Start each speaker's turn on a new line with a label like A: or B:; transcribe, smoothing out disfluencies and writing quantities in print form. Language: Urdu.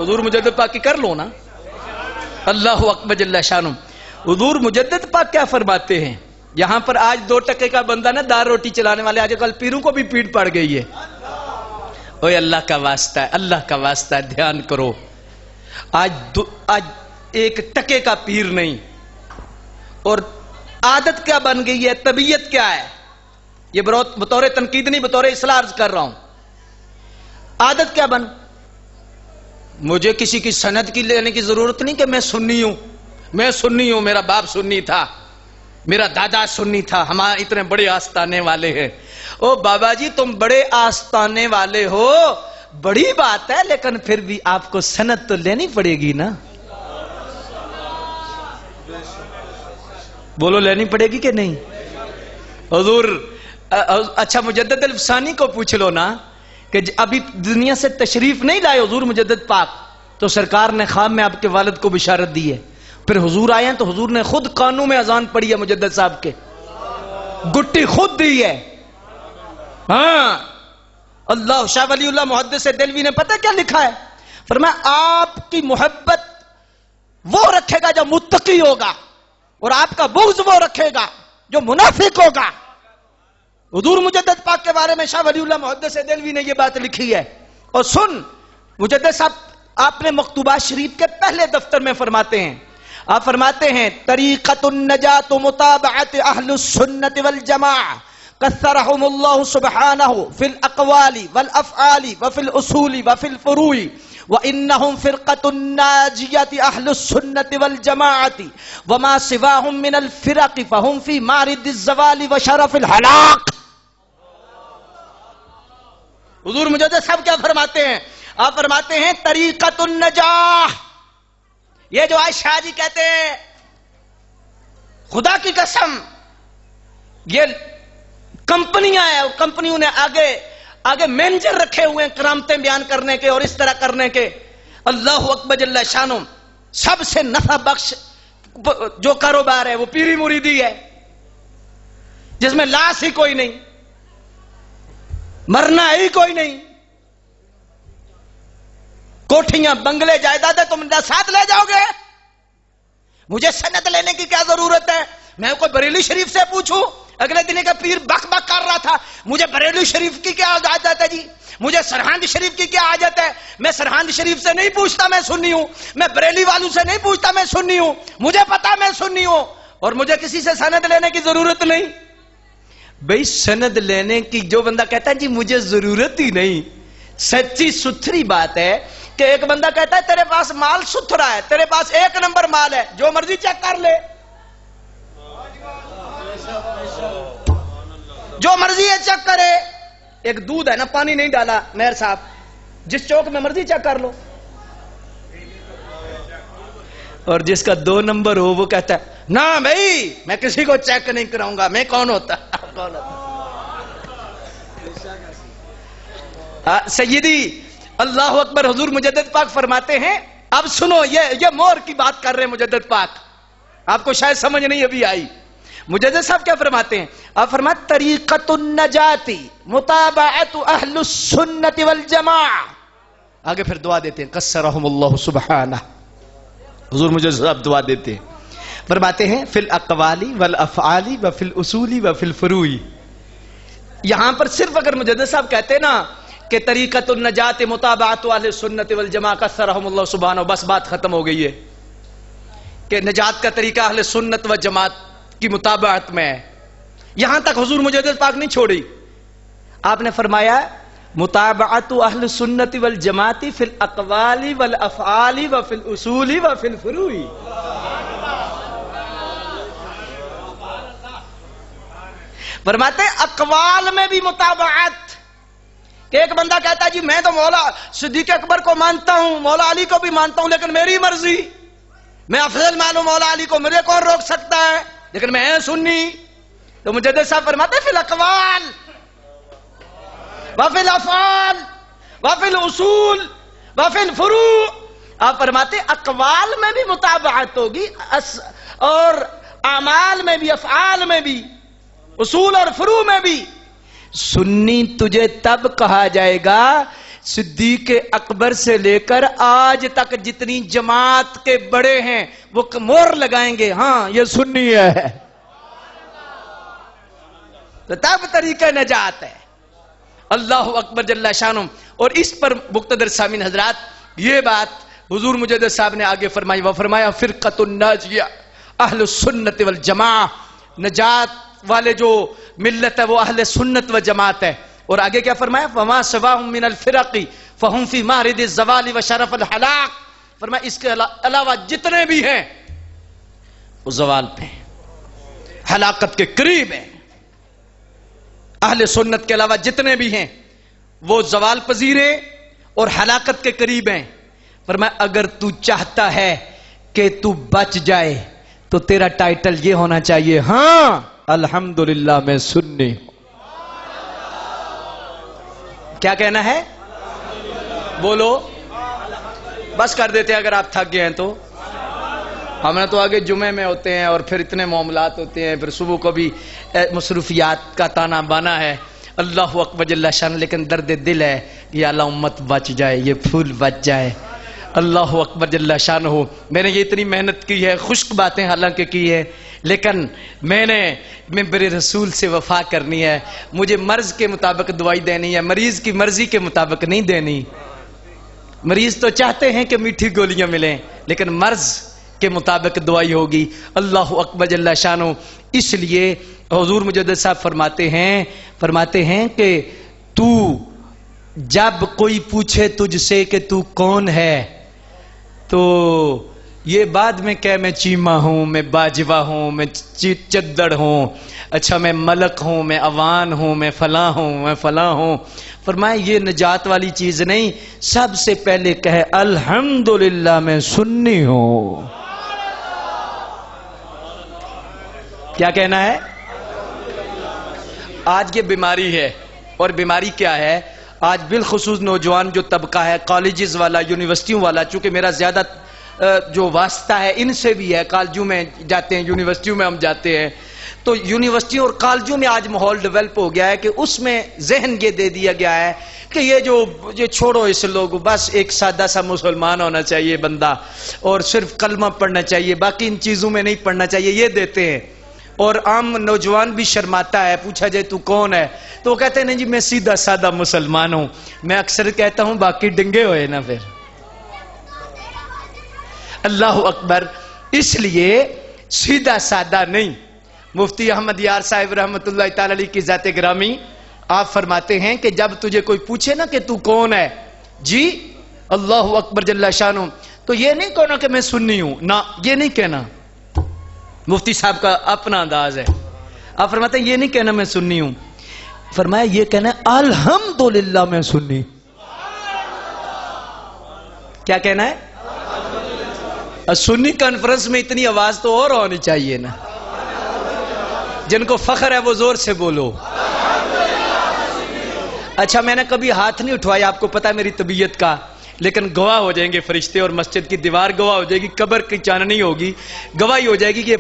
A: حضور مجدد پاک کی کر لو نا. اللہ اکبر جل شانہ. حضور مجدد پاک کیا فرماتے ہیں؟ یہاں پر آج 2 ٹکے کا بندہ نا دار روٹی چلانے والے آج کل پیروں کو بھی پیٹ پڑ گئی ہے. اوے اللہ کا واسطہ ہے, اللہ کا واسطہ ہے, دھیان کرو. آج 1 ٹکے کا پیر نہیں, اور عادت کیا بن گئی ہے, طبیعت کیا ہے. یہ بطور تنقید نہیں, بطور اصلاح عرض کر رہا ہوں. عادت کیا بن, مجھے کسی کی سند کی لینے کی ضرورت نہیں کہ میں سنی ہوں, میں سنی ہوں, میرا باپ سنی تھا, میرا دادا سنی تھا, ہمارے اتنے بڑے آستانے والے ہیں. او بابا جی تم بڑے آستانے والے ہو, بڑی بات ہے, لیکن پھر بھی آپ کو سند تو لینی پڑے گی نا. بولو لینی پڑے گی کہ نہیں؟ حضور اچھا مجدد الفسانی کو پوچھ لو نا کہ ابھی دنیا سے تشریف نہیں لائے حضور مجدد پاک, تو سرکار نے خواب میں آپ کے والد کو بشارت دی ہے. پھر حضور آئے ہیں تو حضور نے خود کانوں میں اذان پڑھی ہے مجدد صاحب کے, گٹی خود دی ہے. ہاں اللہ شاہ ولی اللہ محدث دہلوی نے پتہ کیا لکھا ہے؟ فرمایا آپ کی محبت وہ رکھے گا جو متقی ہوگا, اور آپ کا بغض وہ رکھے گا جو منافق ہوگا. حضور مجدد پاک کے بارے میں شاہ ولی اللہ محدث دہلوی نے یہ بات لکھی ہے. اور سن, مجدد صاحب آپ نے مکتوبات شریف کے پہلے دفتر میں فرماتے ہیں, آپ فرماتے ہیں طریقۃ النجات متابعت اہل السنت والجماعہ کثرہم اللہ سبحانہ فی الاقوال والافعال وفی الاصول وفی الفروع وانہم فرقۃ الناجیۃ اہل السنت والجماعۃ وما سواہم من الفرق فہم فی مارد الزوال وشرف الہلاک. حضور مجدد صاحب کیا فرماتے ہیں؟ آپ فرماتے ہیں طریقۃ النجاح, یہ جو آج شاہ جی کہتے ہیں خدا کی قسم یہ کمپنیاں ہیں, کمپنیوں نے آگے مینیجر رکھے ہوئے ہیں کرامتیں بیان کرنے کے اور اس طرح کرنے کے. اللہ اکبر جل شانہ. سب سے نفع بخش جو کاروبار ہے وہ پیری مریدی ہے, جس میں لاس ہی کوئی نہیں, مرنا ہی کوئی نہیں. کوٹھیاں بنگلے جائیدادیں تم ساتھ لے جاؤ گے, مجھے سند لینے کی کیا ضرورت ہے؟ میں کوئی بریلی شریف سے پوچھوں؟ اگلے دن کا پیر بک بک کر رہا تھا, مجھے بریلی شریف کی کیا عادت ہے جی, مجھے سرہند شریف کی کیا عادت ہے؟ میں سرہند شریف سے نہیں پوچھتا میں سنی ہوں, میں بریلی والوں سے نہیں پوچھتا میں سنی ہوں, مجھے پتا میں سنی ہوں, اور مجھے کسی سے سند لینے کی ضرورت نہیں. بھئی سند لینے کی جو بندہ کہتا ہے جی مجھے ضرورت ہی نہیں, سچی ستھری بات ہے کہ ایک بندہ کہتا ہے تیرے پاس مال ستھرا ہے, تیرے پاس 1 نمبر مال ہے, جو مرضی چیک کر لے, جو مرضی ہے چیک کرے. ایک دودھ ہے نا, پانی نہیں ڈالا مہر صاحب, جس چوک میں مرضی چیک کر لو. اور جس کا 2 نمبر ہو وہ کہتا ہے نا بھائی میں کسی کو چیک نہیں کراؤں گا, میں کون ہوتا سیدی اللہ اکبر. حضور مجدد پاک فرماتے ہیں, اب سنو یہ مور کی بات کر رہے ہیں مجدد پاک, آپ کو شاید سمجھ نہیں ابھی آئی. مجدد صاحب کیا فرماتے ہیں؟ آپ فرماتے طریقۃ النجات متابعت اہل السنت والجماعہ. آگے پھر دعا دیتے ہیں کثرہم اللہ سبحانہ. حضور مجدد صاحب دعا دیتے ہیں, فرماتے ہیں فی الاقوال والافعال وفی الاصول وفی الفروع. یہاں پر صرف اگر مجدد صاحب کہتے ہیں نا کہ طریقۃ النجات متابعت اہل السنت والجماعہ کثرہم اللہ سبحانہ, بس بات ختم ہو گئی ہے کہ نجات کا طریقہ اہل سنت و جماعت کی مطابعت میں ہے. یہاں تک حضور مجدد پاک نہیں چھوڑی. آپ نے فرمایا متابعت اہل سنت والجماعت فی الاقوال والافعال وفی الاصول وفی الفروع. فرماتے ہیں اقوال میں بھی متابعت, کہ ایک بندہ کہتا ہے جی میں تو مولا صدیق اکبر کو مانتا ہوں, مولا علی کو بھی مانتا ہوں, لیکن میری مرضی, میں افضل مانوں مولا علی کو, مجھے کون روک سکتا ہے, لیکن میں سنی. تو مجدد صاحب فرماتے ہیں فی الاقوال وفی الافعال وفی الاصول وفی الفروع. آپ فرماتے ہیں اقوال میں بھی متابعت ہوگی اور اعمال میں بھی, افعال میں بھی, اصول اور فروع میں بھی. سنی تجھے تب کہا جائے گا صدیق اکبر سے لے کر آج تک جتنی جماعت کے بڑے ہیں وہ مور لگائیں گے ہاں یہ سنی ہے، تو تب طریقہ نجات ہے۔ اللہ اکبر جل شانہ۔ اور اس پر مقتدر سامعین حضرات یہ بات حضور مجدد صاحب نے آگے فرمائی، وہ فرمایا فرقۃ الناجیہ اہل السنت والجماعہ، نجات والے جو ملت ہے وہ اہل سنت و جماعت ہے۔ اور آگے کیا فرمایا، فما سواہم من الفرق فہم فی مہرد الزوال وشرف الحلاق، فرمایا اس کے علاوہ جتنے بھی ہیں وہ زوال پہ ہیں، ہلاکت کے قریب ہیں۔ اہل سنت کے علاوہ جتنے بھی ہیں وہ زوال پذیر ہیں اور ہلاکت کے قریب ہیں۔ فرمایا اگر تو چاہتا ہے کہ تو بچ جائے تو تیرا ٹائٹل یہ ہونا چاہیے، ہاں الحمدللہ میں سنی ہوں۔ کیا کہنا ہے؟ بولو، بس کر دیتے اگر آپ تھک گئے ہیں تو۔ ہمیں تو آگے جمعے میں ہوتے ہیں اور پھر اتنے معاملات ہوتے ہیں، پھر صبح کو بھی مصروفیات کا تانا بانا ہے۔ اللہ اکبر جل شان، لیکن درد دل ہے یا اللہ امت بچ جائے، یہ پھول بچ جائے۔ اللہ اکبر جل شانہ۔ میں نے یہ اتنی محنت کی ہے، خشک باتیں حالانکہ کی ہے، لیکن میں نے منبر رسول سے وفا کرنی ہے۔ مجھے مرض کے مطابق دوائی دینی ہے، مریض کی مرضی کے مطابق نہیں دینی۔ مریض تو چاہتے ہیں کہ میٹھی گولیاں ملیں، لیکن مرض کے مطابق دوائی ہوگی۔ اللہ اکبر جل شانہ۔ اس لیے حضور مجدد صاحب فرماتے ہیں کہ تو جب کوئی پوچھے تجھ سے کہ تو کون ہے تو یہ بعد میں کہ میں چیمہ ہوں، میں باجوہ ہوں، میں چدڑ ہوں، اچھا میں ملک ہوں، میں اوان ہوں، میں فلاں ہوں، میں فلاں ہوں۔ فرمایا یہ نجات والی چیز نہیں، سب سے پہلے کہے الحمدللہ میں سنی ہوں۔ کیا کہنا ہے؟ آج یہ بیماری ہے، اور بیماری کیا ہے؟ آج بالخصوص نوجوان جو طبقہ ہے، کالجز والا، یونیورسٹیوں والا، چونکہ میرا زیادہ جو واسطہ ہے ان سے بھی ہے، کالجوں میں جاتے ہیں، یونیورسٹیوں میں ہم جاتے ہیں، تو یونیورسٹیوں اور کالجوں میں آج ماحول ڈیولپ ہو گیا ہے کہ اس میں ذہن یہ دے دیا گیا ہے کہ یہ چھوڑو اس لوگ، بس ایک سادہ سا مسلمان ہونا چاہیے بندہ اور صرف کلمہ پڑھنا چاہیے، باقی ان چیزوں میں نہیں پڑھنا چاہیے، یہ دیتے ہیں۔ اور عام نوجوان بھی شرماتا ہے، پوچھا جائے تو کون ہے تو وہ کہتے ہیں نہیں جی میں سیدھا سادہ مسلمان ہوں۔ میں اکثر کہتا ہوں باقی ڈنگے ہوئے نا پھر۔ اللہ اکبر۔ اس لیے سیدھا سادہ نہیں۔ مفتی احمد یار صاحب رحمت اللہ تعالی علیہ کی ذات گرامی آپ فرماتے ہیں کہ جب تجھے کوئی پوچھے نا کہ تو کون ہے، جی اللہ اکبر جل شانہ، تو یہ نہیں کہنا کہ میں سنی ہوں، نہ یہ نہیں کہنا۔ مفتی صاحب کا اپنا انداز ہے، آپ فرماتے ہیں یہ نہیں کہنا میں سنی ہوں، فرمایا یہ کہنا ہے الحمدللہ میں سنی۔ کیا کہنا ہے؟ سنی کانفرنس میں اتنی آواز تو اور ہونی چاہیے نا، جن کو فخر ہے وہ زور سے بولو۔ اچھا میں نے کبھی ہاتھ نہیں اٹھوایا، آپ کو پتا ہے میری طبیعت کا، لیکن گواہ ہو جائیں گے فرشتے اور مسجد کی دیوار گواہ ہو جائے گی، قبر کی چاندنی ہوگی، گواہی ہو جائے گی کہ یہ